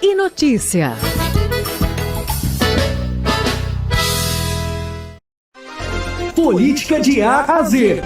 e Notícia. Política de A a Z.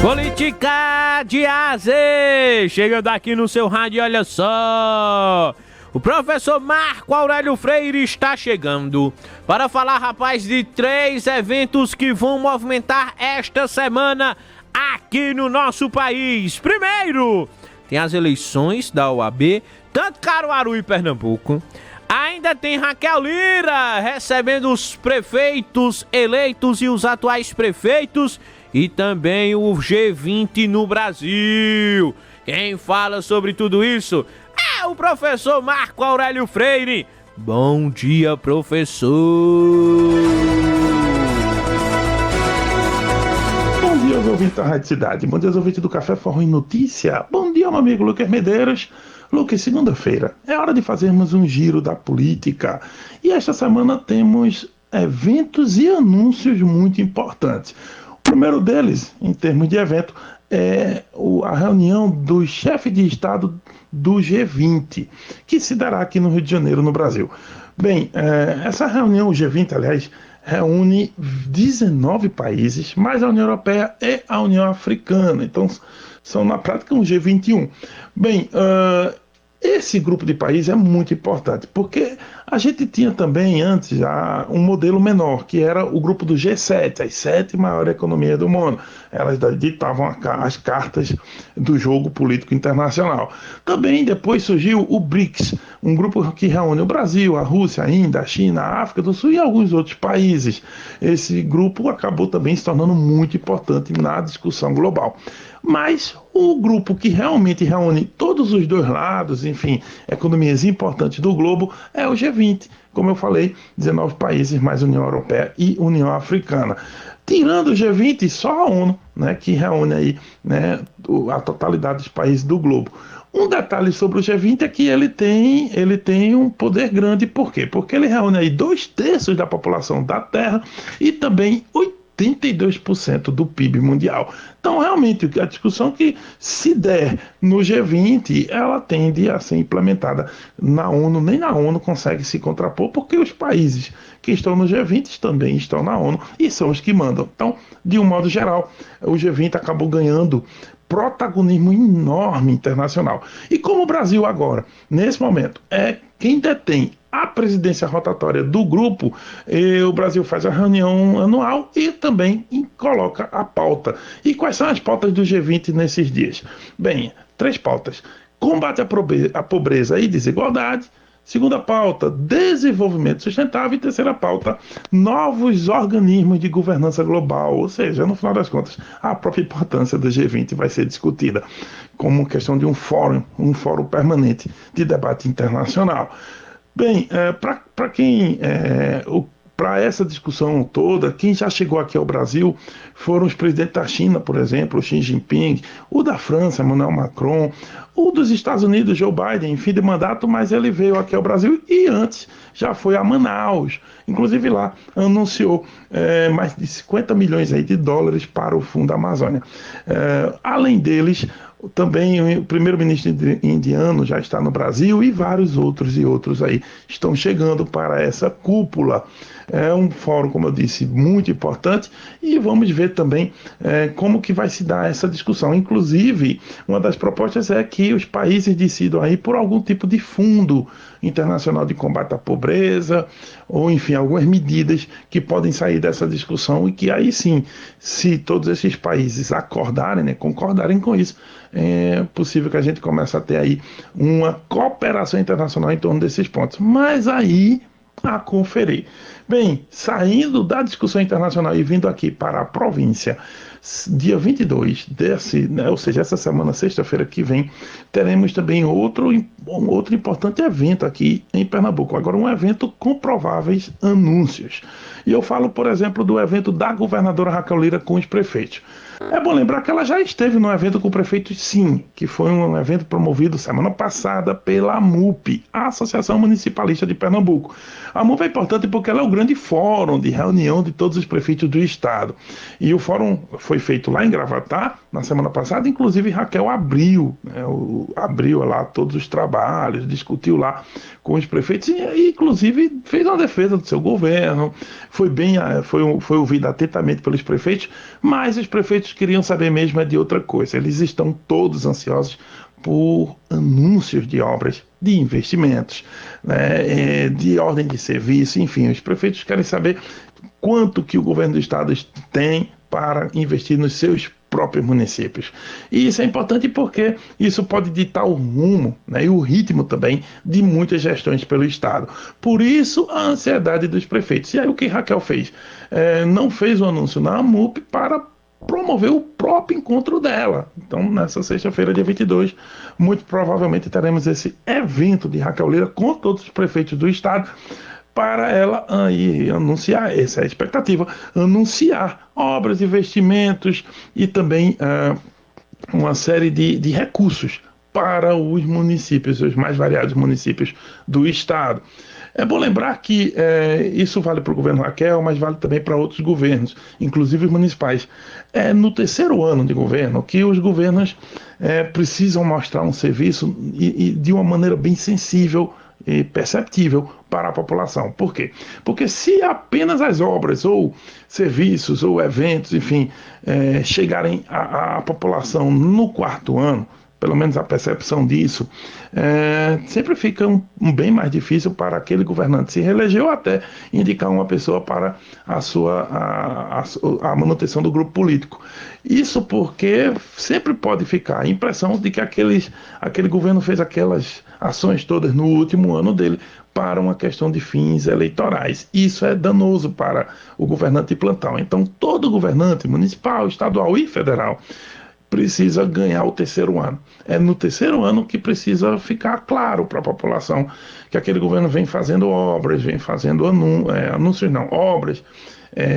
Política de A a Z. Chegando aqui no seu rádio, olha só. O professor Marco Aurélio Freire está chegando para falar, rapaz, de 3 eventos que vão movimentar esta semana aqui no nosso país. Primeiro, tem as eleições da OAB, tanto Caruaru e Pernambuco. Ainda tem Raquel Lira recebendo os prefeitos eleitos e os atuais prefeitos. E também o G20 no Brasil. Quem fala sobre tudo isso é o professor Marco Aurélio Freire. Bom dia, professor. Bom dia aos ouvintes da Rádio Cidade. Bom dia aos ouvintes do Café Forró e Notícia. Bom dia, meu amigo Lucas Medeiros. Lucas, segunda-feira é hora de fazermos um giro da política. E esta semana temos eventos e anúncios muito importantes. O primeiro deles, em termos de evento, é a reunião dos chefes de Estado do G20, que se dará aqui no Rio de Janeiro, no Brasil. Bem, essa reunião, o G20, aliás, reúne 19 países, mais a União Europeia e a União Africana. Então, são na prática um G21. Bem, esse grupo de países é muito importante, porque a gente tinha também antes um modelo menor, que era o grupo do G7, as 7 maiores economias do mundo. Elas ditavam as cartas do jogo político internacional. Também depois surgiu o BRICS, um grupo que reúne o Brasil, a Rússia, a Índia, a China, a África do Sul e alguns outros países. Esse grupo acabou também se tornando muito importante na discussão global. Mas o grupo que realmente reúne todos os dois lados, enfim, economias importantes do globo, é o G20. Como eu falei, 19 países mais União Europeia e União Africana. Tirando o G20, só a ONU, né, que reúne aí, né, a totalidade dos países do globo. Um detalhe sobre o G20 é que ele tem um poder grande. Por quê? Porque ele reúne aí 2/3 da população da Terra e também 82% do PIB mundial. Então, realmente, a discussão que se der no G20, ela tende a ser implementada na ONU. Nem na ONU consegue se contrapor, porque os países que estão no G20 também estão na ONU e são os que mandam. Então, de um modo geral, o G20 acabou ganhando protagonismo enorme internacional. E como o Brasil agora, nesse momento, é quem detém a presidência rotatória do grupo, o Brasil faz a reunião anual e também coloca a pauta. E quais são as pautas do G20 nesses dias? Bem, 3 pautas. Combate à pobreza e desigualdade. Segunda pauta, desenvolvimento sustentável. E terceira pauta, novos organismos de governança global. Ou seja, no final das contas, a própria importância do G20 vai ser discutida como questão de um fórum permanente de debate internacional. Bem, para essa discussão toda, quem já chegou aqui ao Brasil foram os presidentes da China, por exemplo, o Xi Jinping, o da França, Emmanuel Macron, o dos Estados Unidos, Joe Biden, em fim de mandato, mas ele veio aqui ao Brasil e antes já foi a Manaus. Inclusive lá anunciou mais de 50 milhões aí de dólares para o Fundo da Amazônia. Além deles, também o primeiro-ministro indiano já está no Brasil e vários outros aí estão chegando para essa cúpula. É um fórum, como eu disse, muito importante e vamos ver também como que vai se dar essa discussão. Inclusive, uma das propostas é que os países decidam aí por algum tipo de fundo internacional de combate à pobreza ou, enfim, algumas medidas que podem sair dessa discussão e que aí sim, se todos esses países acordarem, né, concordarem com isso, é possível que a gente comece a ter aí uma cooperação internacional em torno desses pontos. Mas aí a conferir. Bem, saindo da discussão internacional e vindo aqui para a província, dia 22 ou seja, essa semana, sexta-feira que vem, teremos também um outro importante evento aqui em Pernambuco. Agora, um evento com prováveis anúncios. E eu falo, por exemplo, do evento da governadora Raquel Lira com os prefeitos. É bom lembrar que ela já esteve num evento com o prefeito, sim, que foi um evento promovido semana passada pela AMUP, a Associação Municipalista de Pernambuco. A AMUP é importante porque ela é o grande fórum de reunião de todos os prefeitos do estado. E o fórum foi feito lá em Gravatá, na semana passada, inclusive Raquel abriu, né, abriu lá todos os trabalhos, discutiu lá com os prefeitos e inclusive fez uma defesa do seu governo, foi ouvido atentamente pelos prefeitos, mas os prefeitos queriam saber mesmo de outra coisa. Eles estão todos ansiosos por anúncios de obras, de investimentos, né, de ordem de serviço, enfim, os prefeitos querem saber quanto que o governo do estado tem para investir nos seus próprios municípios. E isso é importante porque isso pode ditar o rumo, né, e o ritmo também de muitas gestões pelo estado. Por isso a ansiedade dos prefeitos. E aí o que Raquel fez? Não fez o anúncio na AMUP para promover o próprio encontro dela. Então, nessa sexta-feira, dia 22, muito provavelmente teremos esse evento de Raquel Lira com todos os prefeitos do estado, para ela aí anunciar, essa é a expectativa, anunciar obras, investimentos e também uma série de recursos para os municípios, os mais variados municípios do estado. É bom lembrar que isso vale para o governo Raquel, mas vale também para outros governos, inclusive os municipais. É no terceiro ano de governo que os governos precisam mostrar um serviço e de uma maneira bem sensível e perceptível para a população. Por quê? Porque se apenas as obras ou serviços ou eventos, enfim, chegarem à população no quarto ano, pelo menos a percepção disso, sempre fica bem mais difícil para aquele governante se reeleger ou até indicar uma pessoa para a manutenção do grupo político. Isso porque sempre pode ficar a impressão de que aquele governo fez aquelas ações todas no último ano dele para uma questão de fins eleitorais. Isso é danoso para o governante de plantão. Então, todo governante municipal, estadual e federal precisa ganhar o terceiro ano. É no terceiro ano que precisa ficar claro para a população que aquele governo vem fazendo obras, vem fazendo obras,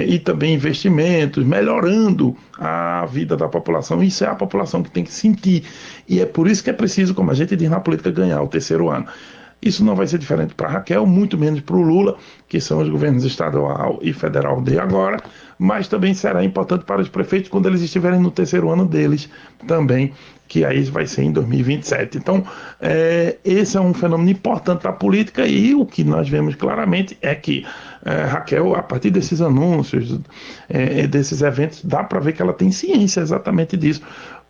e também investimentos, melhorando a vida da população. Isso é a população que tem que sentir. E é por isso que é preciso, como a gente diz na política, ganhar o terceiro ano. Isso não vai ser diferente para Raquel, muito menos para o Lula, que são os governos estadual e federal de agora, mas também será importante para os prefeitos quando eles estiverem no terceiro ano deles também, que aí vai ser em 2027. Então, esse é um fenômeno importante da política e o que nós vemos claramente é que Raquel, a partir desses anúncios, desses eventos, dá para ver que ela tem ciência exatamente disso,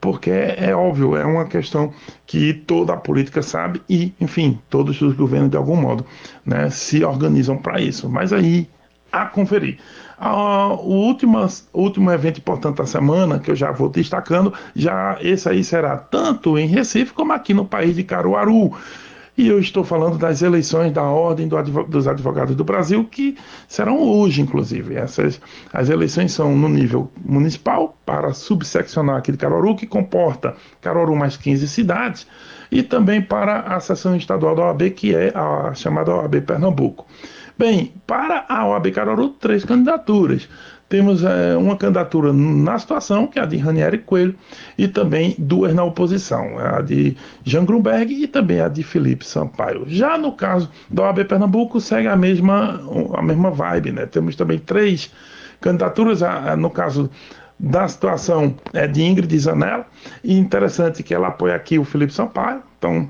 porque é óbvio, é uma questão que toda a política sabe e, enfim, todos os governos de algum modo, né, se organizam para isso. Mas aí, a conferir. O último evento importante da semana, que eu já vou destacando, esse aí será tanto em Recife como aqui no país de Caruaru. E eu estou falando das eleições da Ordem dos Advogados do Brasil, que serão hoje, inclusive. As eleições são no nível municipal, para subseccionar aqui de Caruaru, que comporta Caruaru mais 15 cidades, e também para a seção estadual da OAB, que é a chamada OAB Pernambuco. Bem, para a OAB Caruaru, 3 candidaturas. Temos uma candidatura na situação, que é a de Ranieri Coelho, e também 2 na oposição, a de Jean Grunberg e também a de Felipe Sampaio. Já no caso da OAB Pernambuco, segue a mesma vibe, né? Temos também 3 candidaturas, no caso da situação de Ingrid Zanella, e interessante que ela apoia aqui o Felipe Sampaio, então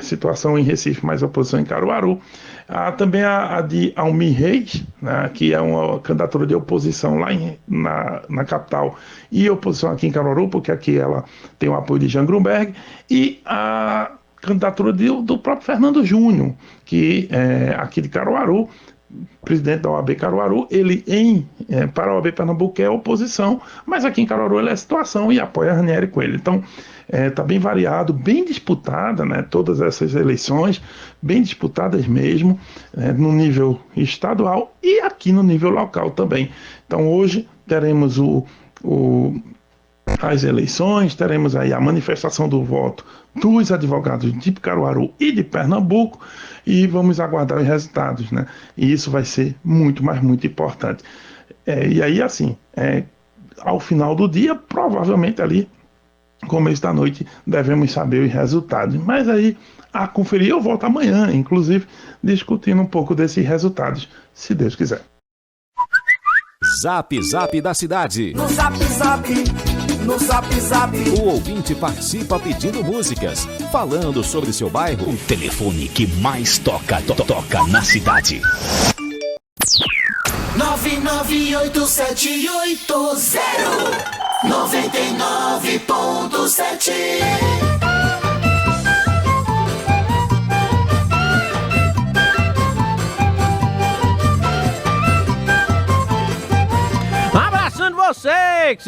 situação em Recife, mais oposição em Caruaru. Também a de Almir Reis, né, que é uma candidatura de oposição lá na capital e oposição aqui em Caruaru, porque aqui ela tem o apoio de Jean Grunberg, e a candidatura do próprio Fernando Júnior, que é aqui de Caruaru, presidente da OAB Caruaru. Ele para a OAB Pernambuco é oposição, mas aqui em Caruaru ele é situação e apoia a Ranieri Coelho. Então está bem variado, bem disputada, né, todas essas eleições, bem disputadas mesmo, no nível estadual e aqui no nível local também. Então hoje teremos as eleições, teremos aí a manifestação do voto dos advogados de Caruaru e de Pernambuco e vamos aguardar os resultados, né? E isso vai ser muito, mas muito importante. E aí, assim, ao final do dia, provavelmente ali, começo da noite, devemos saber os resultados. Mas aí, a conferir, eu volto amanhã, inclusive, discutindo um pouco desses resultados, se Deus quiser. Zap Zap da cidade. No Zap Zap, no Zap Zap. O ouvinte participa pedindo músicas, falando sobre seu bairro. O telefone que mais toca na cidade. 9988099.7. Abraçando você!